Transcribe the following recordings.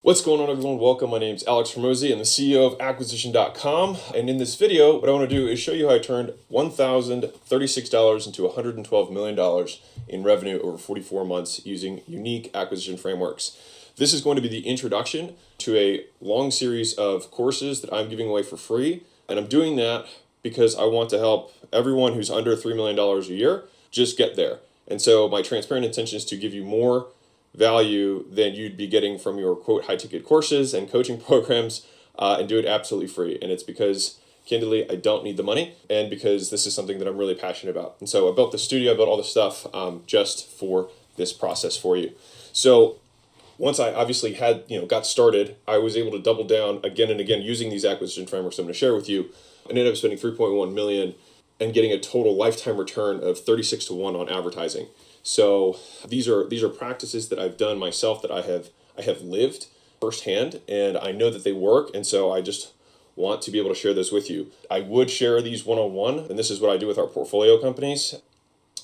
What's going on, everyone? Welcome. My name's Alex Comece. I'm the CEO of acquisition.com. And in this video, what I want to do is show you how I turned $1,036 into $112 million in revenue over 44 months using unique acquisition frameworks. This is going to be the introduction to a long series of courses that I'm giving away for free. And I'm doing that because I want to help everyone who's under $3 million a year just get there. And so my transparent intention is to give you more value than you'd be getting from your quote high ticket courses and coaching programs, and do it absolutely free. And it's because candidly I don't need the money, and because this is something that I'm really passionate about. And so I built the studio, I built all this stuff just for this process for you. So once I obviously had got started, I was able to double down again and again using these acquisition frameworks I'm going to share with you, and ended up spending 3.1 million and getting a total lifetime return of 36 to 1 on advertising. So these are practices that I've done myself, that I have lived firsthand, and I know that they work, and so I just want to be able to share those with you. I would share these one-on-one, and this is what I do with our portfolio companies,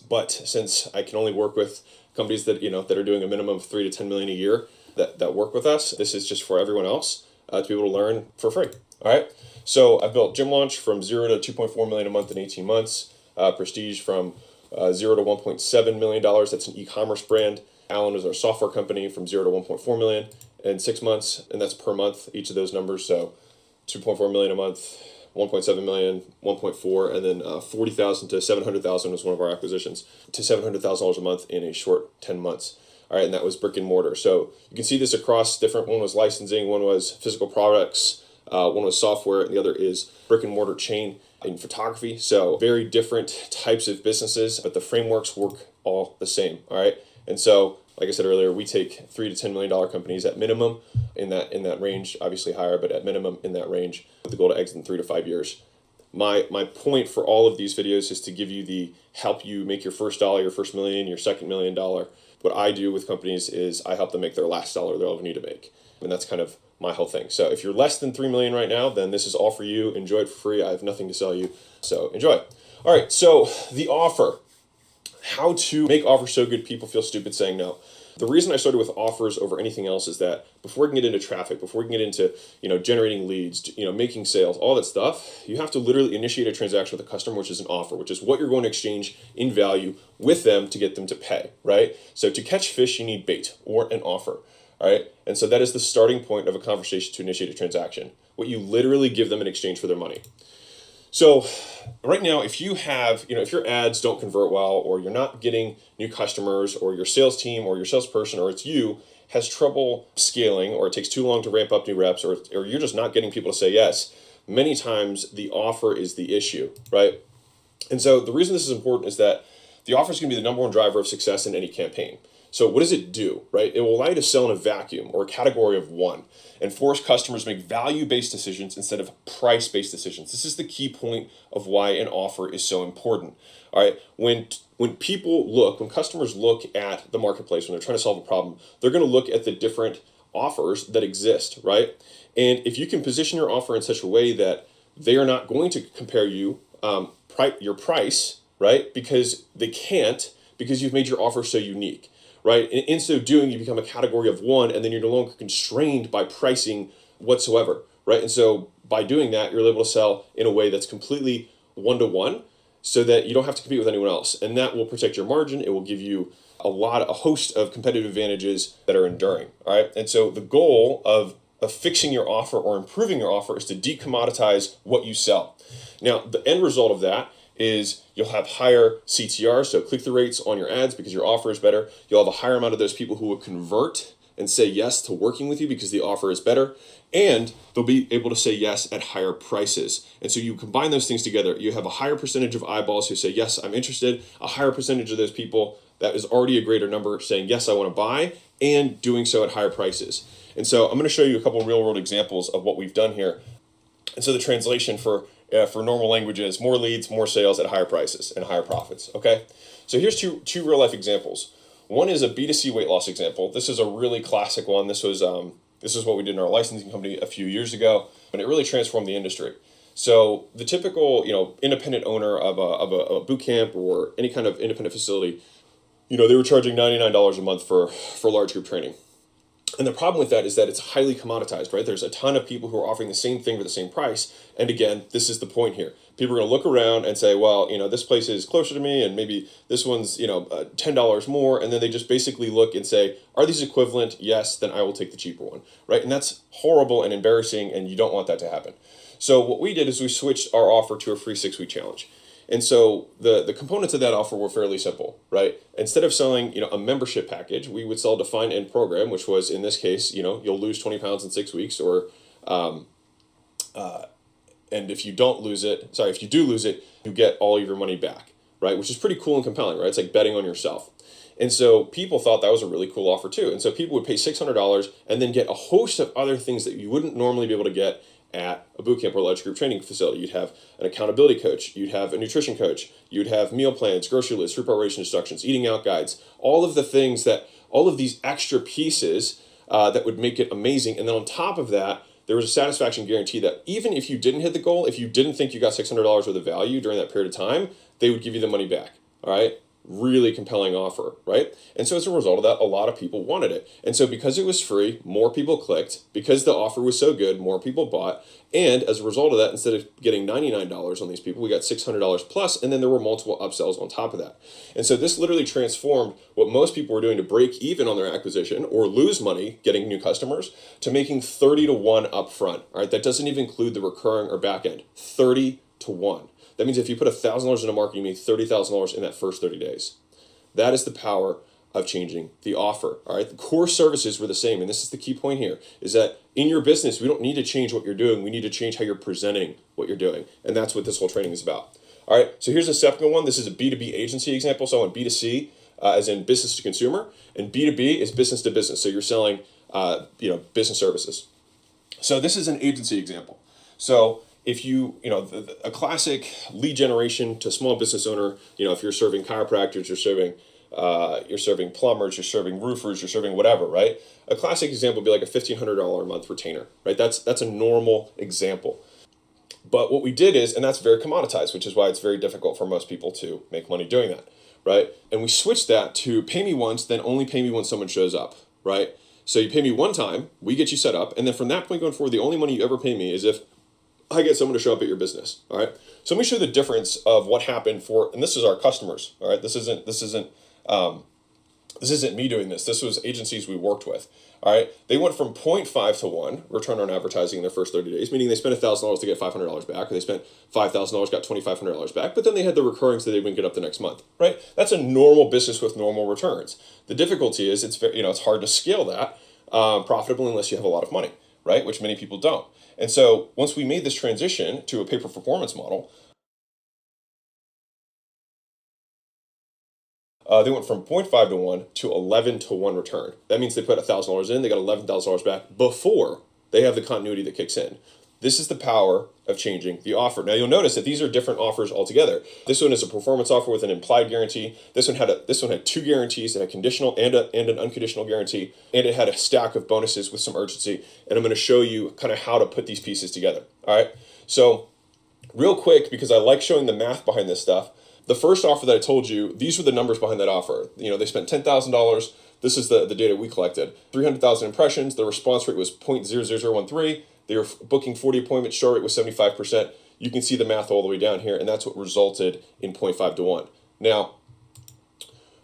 but since I can only work with companies that that are doing a minimum of 3 to 10 million a year that work with us, this is just for everyone else to be able to learn for free. All right. So I've built Gym Launch from 0 to 2.4 million a month in 18 months. Prestige from 0 to $1.7 million. That's an e-commerce brand. Allen is our software company, from 0 to 1.4 million in 6 months, and that's per month, each of those numbers. So 2.4 million a month, 1.7 million, 1.4, and then 40,000 to 700,000 was one of our acquisitions, to $700,000 a month in a short 10 months. All right, and that was brick and mortar. So you can see this across different. One was licensing, one was physical products, one was software, and the other is brick and mortar chain in photography. So very different types of businesses, but the frameworks work all the same. All right. And so, like I said earlier, we take $3 to $10 million companies at minimum in that range, obviously higher, but at minimum in that range, with the goal to exit in 3 to 5 years. My point for all of these videos is to give you the help you make your first dollar, your first million, your second $1 million. What I do with companies is I help them make their last dollar they'll ever need to make. And that's kind of my whole thing. So if you're less than 3 million right now, then this is all for you. Enjoy it for free. I have nothing to sell you. So enjoy. All right. So the offer, how to make offers so good people feel stupid saying no. The reason I started with offers over anything else is that before we can get into traffic, before we can get into, generating leads, making sales, all that stuff, you have to literally initiate a transaction with a customer, which is an offer, which is what you're going to exchange in value with them to get them to pay, right? So to catch fish, you need bait or an offer. All right. And so that is the starting point of a conversation to initiate a transaction, what you literally give them in exchange for their money. So right now, if you have, if your ads don't convert well, or you're not getting new customers, or your sales team or your salesperson, or it's you, has trouble scaling, or it takes too long to ramp up new reps, or you're just not getting people to say yes, many times the offer is the issue, right? And so the reason this is important is that the offer is going to be the number one driver of success in any campaign. So what does it do, right? It will allow you to sell in a vacuum, or a category of one, and force customers to make value-based decisions instead of price-based decisions. This is the key point of why an offer is so important. All right, when customers look at the marketplace, when they're trying to solve a problem, they're going to look at the different offers that exist, right? And if you can position your offer in such a way that they are not going to compare you your price, right? Because they can't, because you've made your offer so unique. Right? And in so doing, you become a category of one, and then you're no longer constrained by pricing whatsoever, right? And so by doing that, you're able to sell in a way that's completely one-to-one, so that you don't have to compete with anyone else. And that will protect your margin. It will give you a host of competitive advantages that are enduring, all right? And so the goal of fixing your offer or improving your offer is to decommoditize what you sell. Now, the end result of that is you'll have higher CTR, so click-through rates on your ads, because your offer is better. You'll have a higher amount of those people who will convert and say yes to working with you because the offer is better, and they'll be able to say yes at higher prices. And so you combine those things together, you have a higher percentage of eyeballs who say, yes, I'm interested, a higher percentage of those people, that is already a greater number, saying, yes, I want to buy, and doing so at higher prices. And so I'm going to show you a couple of real-world examples of what we've done here. And so the translation for normal languages, more leads, more sales at higher prices and higher profits, okay? So here's two real-life examples. One is a B2C weight loss example. This is a really classic one. This is what we did in our licensing company a few years ago, but it really transformed the industry. So the typical, independent owner of a boot camp or any kind of independent facility, they were charging $99 a month for large group training. And the problem with that is that it's highly commoditized, right? There's a ton of people who are offering the same thing for the same price. And again, this is the point here. People are going to look around and say, well, this place is closer to me and maybe this one's, $10 more. And then they just basically look and say, are these equivalent? Yes, then I will take the cheaper one, right? And that's horrible and embarrassing, and you don't want that to happen. So what we did is we switched our offer to a free 6-week challenge. And so the components of that offer were fairly simple, right? Instead of selling, a membership package, we would sell a defined end program, which was, in this case, you'll lose 20 pounds in 6 weeks, or, and if you do lose it, you get all of your money back, right? Which is pretty cool and compelling, right? It's like betting on yourself. And so people thought that was a really cool offer too. And so people would pay $600 and then get a host of other things that you wouldn't normally be able to get at a bootcamp or large group training facility. You'd have an accountability coach, you'd have a nutrition coach, you'd have meal plans, grocery lists, preparation instructions, eating out guides, all of these extra pieces that would make it amazing. And then on top of that, there was a satisfaction guarantee that even if you didn't hit the goal, if you didn't think you got $600 worth of value during that period of time, they would give you the money back. All right. Really compelling offer, right? And so as a result of that, a lot of people wanted it. And so because it was free, more people clicked. Because the offer was so good, more people bought. And as a result of that, instead of getting $99 on these people, we got $600 plus, and then there were multiple upsells on top of that. And so this literally transformed what most people were doing to break even on their acquisition or lose money getting new customers to making 30 to 1 upfront. All right, that doesn't even include the recurring or back end. 30 to 1. That means if you put $1,000 into marketing, you make $30,000 in that first 30 days. That is the power of changing the offer. All right. The core services were the same. And this is the key point here, is that in your business, we don't need to change what you're doing. We need to change how you're presenting what you're doing. And that's what this whole training is about. All right. So here's a second one. This is a B2B agency example. So on B2C, as in business to consumer, and B2B is business to business. So you're selling, business services. So this is an agency example. So if a classic lead generation to small business owner, if you're serving chiropractors, you're serving plumbers, you're serving roofers, you're serving whatever, right? A classic example would be like a $1,500 a month retainer, right? That's a normal example. But what we did is, and that's very commoditized, which is why it's very difficult for most people to make money doing that, right? And we switched that to pay me once, then only pay me when someone shows up, right? So you pay me one time, we get you set up, and then from that point going forward, the only money you ever pay me is if I get someone to show up at your business. All right. So let me show you the difference of what happened and this is our customers. All right. This isn't me doing this. This was agencies we worked with. All right. They went from 0.5 to 1 return on advertising in their first 30 days, meaning they spent $1,000 to get $500 back, or they spent $5,000, got $2,500 back, but then they had the recurring so they wouldn't get up the next month, right? That's a normal business with normal returns. The difficulty is it's hard to scale that profitably unless you have a lot of money, right? Which many people don't. And so once we made this transition to a pay-for-performance model, they went from 0.5 to 1 to 11 to 1 return. That means they put $1,000 in, they got $11,000 back before they have the continuity that kicks in. This is the power of changing the offer. Now you'll notice that these are different offers altogether. This one is a performance offer with an implied guarantee. This one had 2 guarantees. It had conditional and an unconditional guarantee, and it had a stack of bonuses with some urgency. And I'm going to show you kind of how to put these pieces together. All right. So real quick, because I like showing the math behind this stuff. The first offer that I told you, these were the numbers behind that offer. They spent $10,000. This is the data we collected. 300,000 impressions. The response rate was 0.00013. They were booking 40 appointments, show rate was 75%. You can see the math all the way down here, and that's what resulted in 0.5 to 1. Now,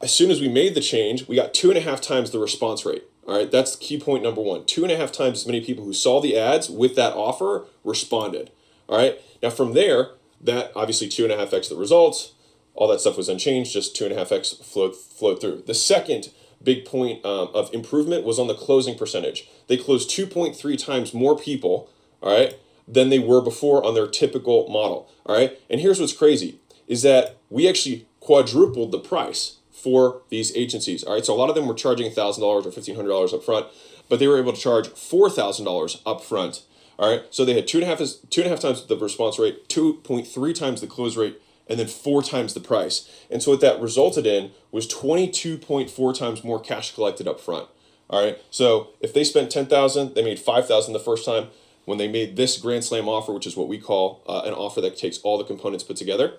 as soon as we made the change, we got 2.5 times the response rate. All right, that's key point number 1. 2.5 times as many people who saw the ads with that offer responded. All right, now from there, that obviously 2.5x the results. All that stuff was unchanged, just 2.5x flowed through. The second big point of improvement was on the closing percentage. They closed 2.3 times more people, all right, than they were before on their typical model, all right? And here's what's crazy, is that we actually quadrupled the price for these agencies, all right? So a lot of them were charging $1,000 or $1,500 up front, but they were able to charge $4,000 up front, all right? So they had 2.5 times the response rate, 2.3 times the close rate, and then 4 times the price. And so what that resulted in was 22.4 times more cash collected up front. All right. So if they spent $10,000, they made $5,000 the first time. When they made this Grand Slam offer, which is what we call an offer that takes all the components put together,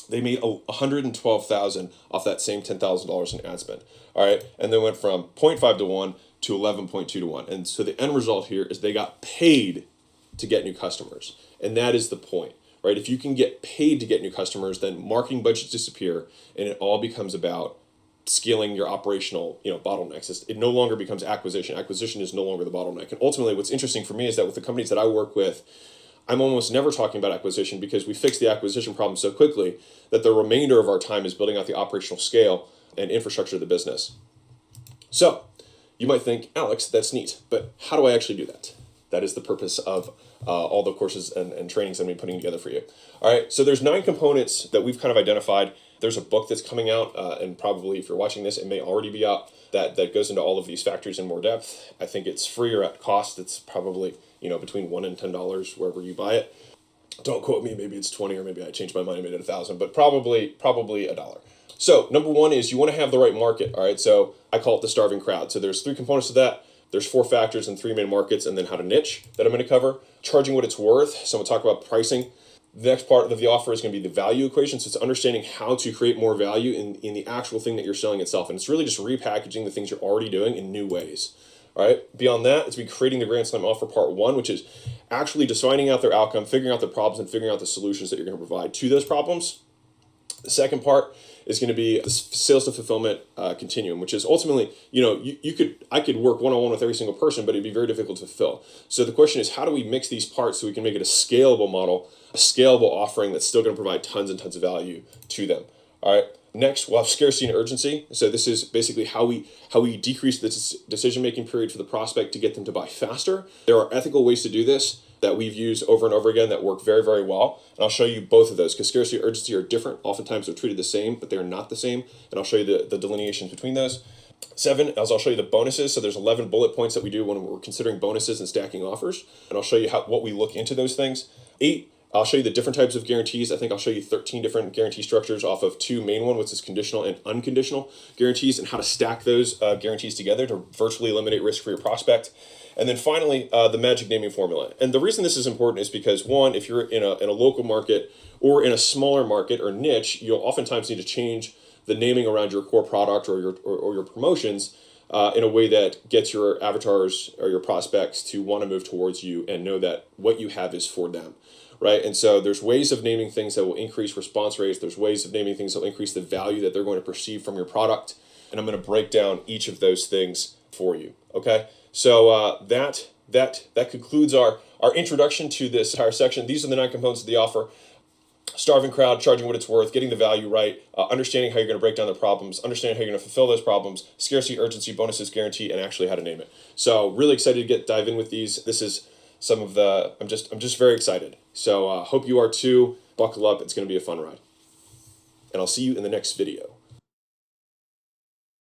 they made $112,000 off that same $10,000 in ad spend. All right. And they went from 0.5 to 1 to 11.2 to 1. And so the end result here is they got paid to get new customers. And that is the point, right? If you can get paid to get new customers, then marketing budgets disappear and it all becomes about scaling your operational, bottlenecks. It no longer becomes acquisition. Acquisition is no longer the bottleneck. And ultimately, what's interesting for me is that with the companies that I work with, I'm almost never talking about acquisition because we fix the acquisition problem so quickly that the remainder of our time is building out the operational scale and infrastructure of the business. So you might think, Alex, that's neat, but how do I actually do that? That is the purpose of all the courses and trainings I'm going to be putting together for you. All right, so there's 9 components that we've kind of identified. There's a book that's coming out, and probably if you're watching this, it may already be out, that goes into all of these factors in more depth. I think it's free or at cost. It's probably between $1 and $10 wherever you buy it. Don't quote me. Maybe it's 20, or maybe I changed my mind and made it 1,000, but probably $1. So number one is you want to have the right market. All right, so I call it the starving crowd. So there's 3 components to that. There's 4 factors and 3 main markets, and then how to niche that I'm going to cover. Charging what it's worth. So I'm going to talk about pricing. The next part of the offer is going to be the value equation. So it's understanding how to create more value in the actual thing that you're selling itself. And it's really just repackaging the things you're already doing in new ways. All right. Beyond that, it's be creating the Grand Slam offer part 1, which is actually defining out their outcome, figuring out the problems, and figuring out the solutions that you're going to provide to those problems. The second part is going to be the sales to fulfillment continuum, which is ultimately, I could work one-on-one with every single person, but it'd be very difficult to fulfill. So the question is, how do we mix these parts so we can make it a scalable model, a scalable offering that's still going to provide tons and tons of value to them? All right. Next, we'll have scarcity and urgency. So this is basically how we decrease the decision-making period for the prospect to get them to buy faster. There are ethical ways to do this that we've used over and over again that work very, very well. And I'll show you both of those because scarcity and urgency are different. Oftentimes they're treated the same, but they're not the same. And I'll show you the delineations between those. 7, as I'll show you the bonuses. So there's 11 bullet points that we do when we're considering bonuses and stacking offers. And I'll show you what we look into those things. 8, I'll show you the different types of guarantees. I think I'll show you 13 different guarantee structures off of 2 main ones, which is conditional and unconditional guarantees, and how to stack those guarantees together to virtually eliminate risk for your prospect. And then finally, the magic naming formula. And the reason this is important is because, one, if you're in a local market or in a smaller market or niche, you'll oftentimes need to change the naming around your core product or your promotions in a way that gets your avatars or your prospects to want to move towards you and know that what you have is for them. Right. And so there's ways of naming things that will increase response rates. There's ways of naming things that will increase the value that they're going to perceive from your product. And I'm going to break down each of those things for you. Okay. So that concludes our introduction to this entire section. These are the 9 components of the offer: starving crowd, charging what it's worth, getting the value right, understanding how you're going to break down the problems, understanding how you're going to fulfill those problems, scarcity, urgency, bonuses, guarantee, and actually how to name it. So really excited to dive in with these. This is some of the, I'm just very excited. So hope you are too. Buckle up. It's going to be a fun ride. And I'll see you in the next video.